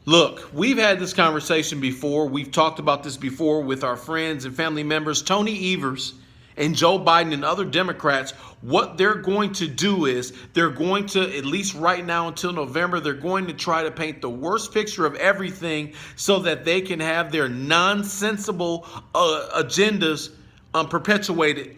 Look, we've had this conversation before. We've talked about this before with our friends and family members, Tony Evers and Joe Biden and other Democrats. What they're going to do is they're going to, at least right now until November, they're going to try to paint the worst picture of everything so that they can have their nonsensical agendas perpetuated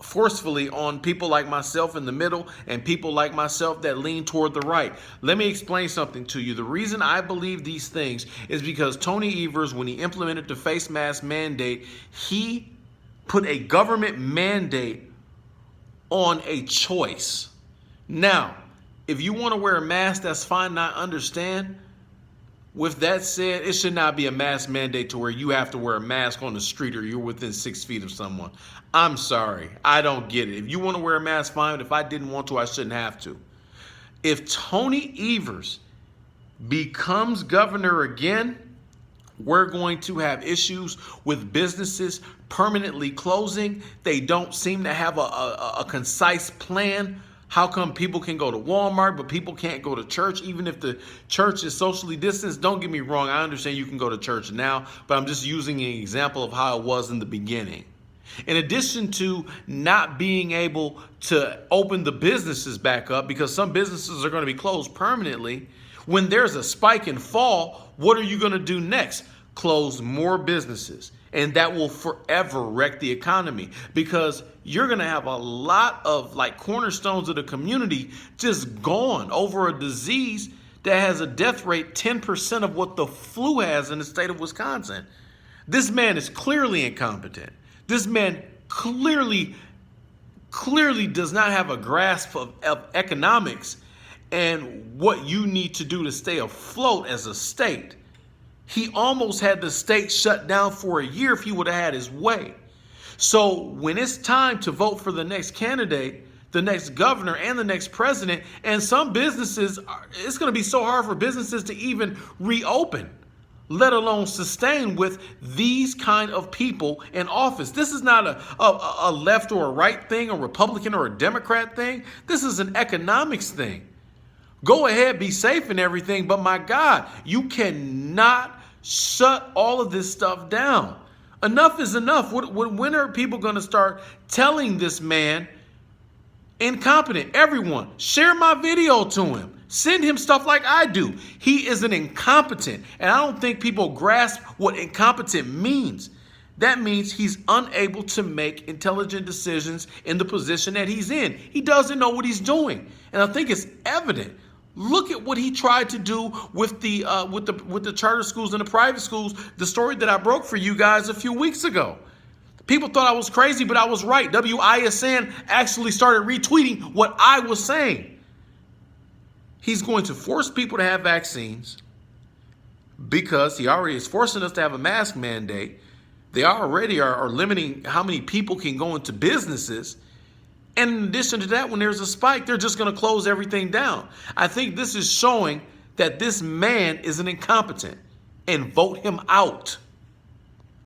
forcefully on people like myself in the middle and people like myself that lean toward the right. Let me explain something to you. The reason I believe these things is because Tony Evers, when he implemented the face mask mandate, he put a government mandate on a choice. Now, if you want to wear a mask, that's fine. I understand. With that said, it should not be a mask mandate to where you have to wear a mask on the street or you're within 6 feet of someone. I'm sorry. I don't get it. If you want to wear a mask, fine. But if I didn't want to, I shouldn't have to. If Tony Evers becomes governor again, we're going to have issues with businesses permanently closing. They don't seem to have a concise plan. How come people can go to Walmart, but people can't go to church, even if the church is socially distanced? Don't get me wrong. I understand you can go to church now, but I'm just using an example of how it was in the beginning. In addition to not being able to open the businesses back up, because some businesses are going to be closed permanently, when there's a spike and fall, what are you going to do next? Close more businesses. And that will forever wreck the economy, because you're going to have a lot of cornerstones of the community just gone over a disease that has a death rate 10% of what the flu has in the state of Wisconsin. This man is clearly incompetent. This man clearly does not have a grasp of economics and what you need to do to stay afloat as a state. He almost had the state shut down for a year if he would have had his way. So when it's time to vote for the next candidate, the next governor, and the next president, and some businesses, it's going to be so hard for businesses to even reopen, let alone sustain with these kind of people in office. This is not a left or a right thing, a Republican or a Democrat thing. This is an economics thing. Go ahead, be safe and everything, but my God, you cannot shut all of this stuff down. Enough is enough. When are people going to start telling this man incompetent? Everyone, share my video to him. Send him stuff like I do. He is an incompetent, and I don't think people grasp what incompetent means. That means he's unable to make intelligent decisions in the position that he's in. He doesn't know what he's doing, and I think it's evident. Look at what he tried to do with the charter schools and the private schools. The story that I broke for you guys a few weeks ago. People thought I was crazy, but I was right. WISN actually started retweeting what I was saying. He's going to force people to have vaccines because he already is forcing us to have a mask mandate. They already are limiting how many people can go into businesses. And in addition to that, when there's a spike, they're just going to close everything down. I think this is showing that this man is an incompetent, and vote him out.